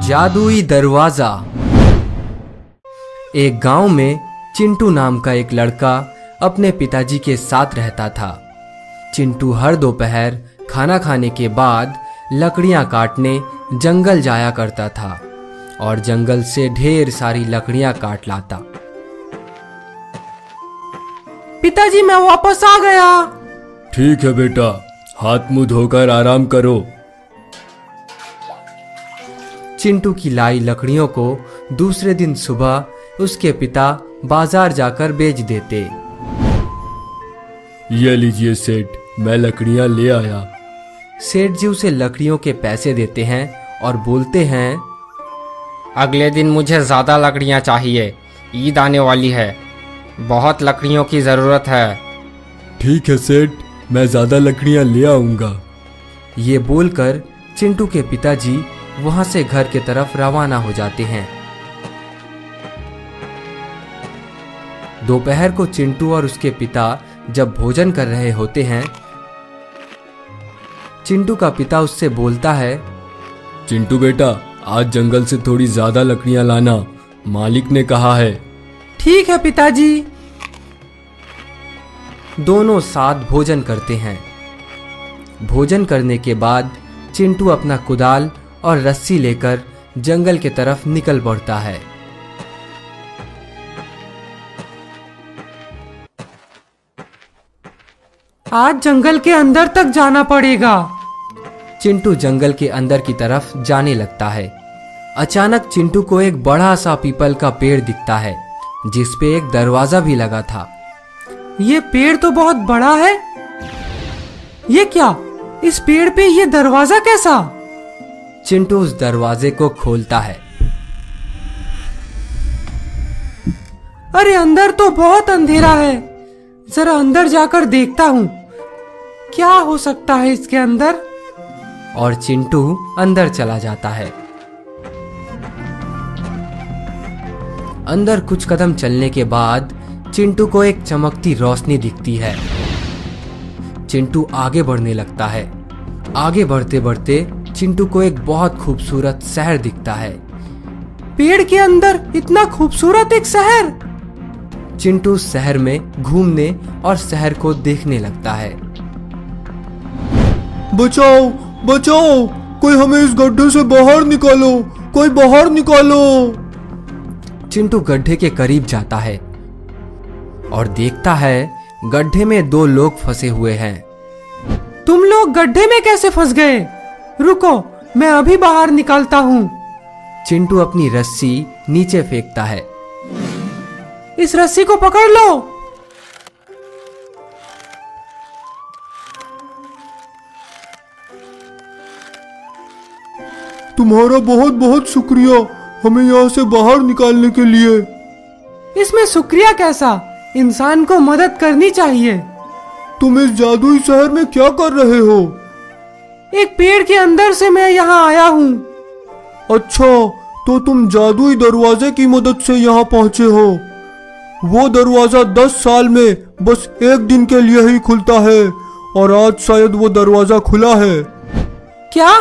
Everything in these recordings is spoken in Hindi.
जादुई दरवाजा। एक गांव में चिंटू नाम का एक लड़का अपने पिताजी के साथ रहता था। चिंटू हर दोपहर खाना खाने के बाद लकड़ियां काटने जंगल जाया करता था और जंगल से ढेर सारी लकड़ियां काट लाता। पिताजी, मैं वापस आ गया। ठीक है बेटा, हाथ मुंह धोकर आराम करो। चिंटू की लाई लकड़ियों को दूसरे दिन सुबह उसके पिता बाजार जाकर बेच देते। ये लीजिए सेठ, मैं लकड़ियां ले आया। सेठ जी उसे लकड़ियों के पैसे देते हैं और बोलते हैं, अगले दिन मुझे ज़्यादा लकड़ियाँ चाहिए, ईद आने वाली है, बहुत लकड़ियों की ज़रूरत है। ठीक है सेठ, मैं ज़्यादा लकड़ियां ले आऊंगा। ये बोलकर चिंटू के पिताजी वहां से घर के तरफ रवाना हो जाते हैं। दोपहर को चिंटू और उसके पिता जब भोजन कर रहे होते हैं, चिंटू का पिता उससे बोलता है, चिंटू बेटा, आज जंगल से थोड़ी ज्यादा लकड़ियां लाना, मालिक ने कहा है। ठीक है पिताजी। दोनों साथ भोजन करते हैं। भोजन करने के बाद चिंटू अपना कुदाल और रस्सी लेकर जंगल के तरफ निकल पड़ता है। आज जंगल के अंदर तक जाना पड़ेगा। चिंटू जंगल के अंदर की तरफ जाने लगता है। अचानक चिंटू को एक बड़ा सा पीपल का पेड़ दिखता है जिस पे एक दरवाजा भी लगा था। ये पेड़ तो बहुत बड़ा है। ये क्या, इस पेड़ पे ये दरवाजा कैसा? चिंटू उस दरवाजे को खोलता है। अरे अंदर तो बहुत अंधेरा है, जरा अंदर जाकर देखता हूं क्या हो सकता है इसके अंदर। और चिंटू अंदर चला जाता है। अंदर कुछ कदम चलने के बाद चिंटू को एक चमकती रोशनी दिखती है। चिंटू आगे बढ़ने लगता है। आगे बढ़ते बढ़ते चिंटू को एक बहुत खूबसूरत शहर दिखता है। पेड़ के अंदर इतना खूबसूरत एक शहर। चिंटू शहर में घूमने और शहर को देखने लगता है। बचाओ बचाओ, कोई हमें इस गड्ढे से बाहर निकालो, कोई बाहर निकालो। चिंटू गड्ढे के करीब जाता है और देखता है गड्ढे में दो लोग फंसे हुए हैं। तुम लोग गड्ढे में कैसे फंस गए? रुको, मैं अभी बाहर निकालता हूं। चिंटू अपनी रस्सी नीचे फेंकता है। इस रस्सी को पकड़ लो। तुम्हारा बहुत बहुत शुक्रिया हमें यहाँ से बाहर निकालने के लिए। इसमें शुक्रिया कैसा, इंसान को मदद करनी चाहिए। तुम इस जादुई शहर में क्या कर रहे हो? एक पेड़ के अंदर से मैं यहाँ आया हूँ। अच्छा, तो तुम जादुई दरवाजे की मदद से यहाँ पहुँचे हो। वो दरवाजा 10 साल में बस एक दिन के लिए ही खुलता है और आज शायद वो दरवाजा खुला है। क्या,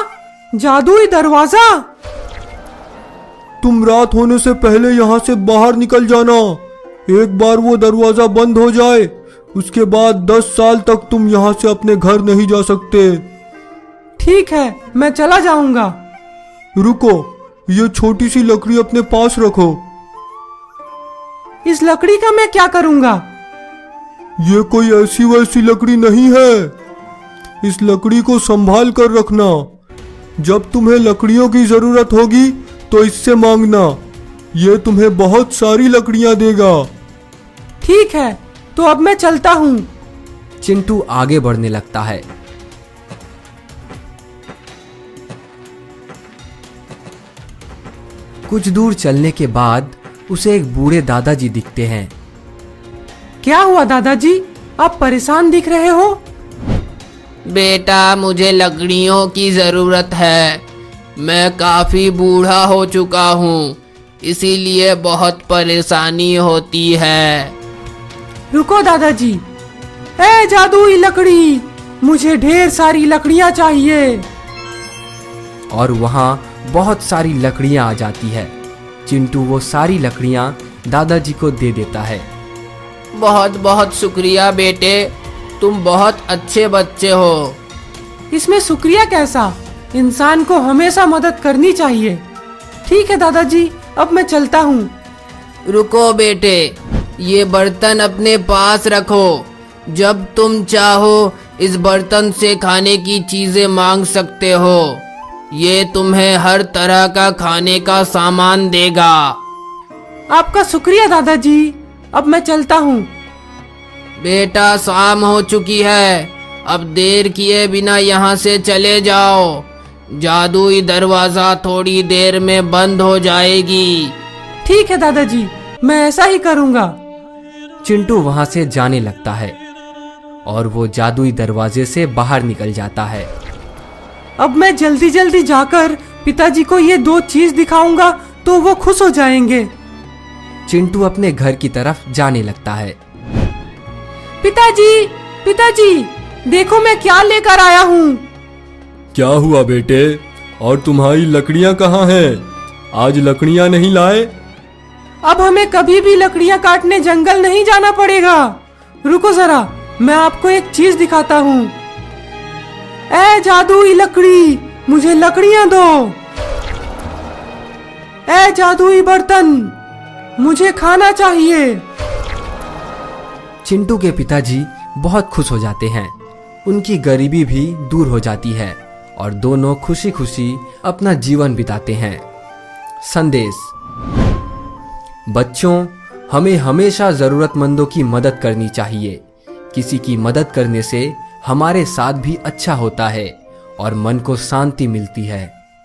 जादुई दरवाजा? तुम रात होने से पहले यहाँ से बाहर निकल जाना। एक बार वो दरवाजा बंद हो जाए, उसके बाद 10 साल तक तुम यहाँ से अपने घर नहीं जा सकते। ठीक है, मैं चला जाऊंगा। रुको, ये छोटी सी लकड़ी अपने पास रखो। इस लकड़ी का मैं क्या करूंगा? ये कोई ऐसी वैसी लकड़ी नहीं है। इस लकड़ी को संभाल कर रखना। जब तुम्हें लकड़ियों की जरूरत होगी तो इससे मांगना, ये तुम्हें बहुत सारी लकड़ियां देगा। ठीक है, तो अब मैं चलता हूँ। चिंटू आगे बढ़ने लगता है। कुछ दूर चलने के बाद उसे एक बूढ़े दादाजी दिखते हैं। क्या हुआ दादाजी, आप परेशान दिख रहे हो? बेटा, मुझे लकड़ियों की जरूरत है। मैं काफी बूढ़ा हो चुका हूँ, इसीलिए बहुत परेशानी होती है। रुको दादाजी, ए जादुई लकड़ी, मुझे ढेर सारी लकड़ियां चाहिए। और वहां बहुत सारी लकड़ियां आ जाती है। चिंटू वो सारी लकड़ियां दादाजी को दे देता है। बहुत बहुत शुक्रिया बेटे, तुम बहुत अच्छे बच्चे हो। इसमें शुक्रिया कैसा, इंसान को हमेशा मदद करनी चाहिए। ठीक है दादाजी, अब मैं चलता हूँ। रुको बेटे, ये बर्तन अपने पास रखो। जब तुम चाहो इस बर्तन से खाने की चीजें मांग सकते हो। ये तुम्हें हर तरह का खाने का सामान देगा। आपका शुक्रिया दादाजी, अब मैं चलता हूँ। बेटा शाम हो चुकी है, अब देर किए बिना यहाँ से चले जाओ। जादुई दरवाजा थोड़ी देर में बंद हो जाएगी। ठीक है दादाजी, मैं ऐसा ही करूँगा। चिंटू वहाँ से जाने लगता है और वो जादुई दरवाजे से बाहर निकल जाता है। अब मैं जल्दी जल्दी जाकर पिताजी को ये 2 चीज दिखाऊंगा तो वो खुश हो जाएंगे। चिंटू अपने घर की तरफ जाने लगता है। पिताजी, पिताजी, देखो मैं क्या लेकर आया हूँ। क्या हुआ बेटे, और तुम्हारी लकड़ियां कहाँ हैं? आज लकड़ियां नहीं लाए? अब हमें कभी भी लकड़ियां काटने जंगल नहीं जाना पड़ेगा। रुको जरा, मैं आपको एक चीज दिखाता हूँ। ए जादुई लकड़ी, मुझे लकड़ियां दो। ए जादुई बर्तन, मुझे खाना चाहिए। चिंटू के पिताजी बहुत खुश हो जाते हैं। उनकी गरीबी भी दूर हो जाती है और दोनों खुशी खुशी अपना जीवन बिताते हैं। संदेश: बच्चों, हमें हमेशा जरूरतमंदों की मदद करनी चाहिए। किसी की मदद करने से हमारे साथ भी अच्छा होता है और मन को शांति मिलती है।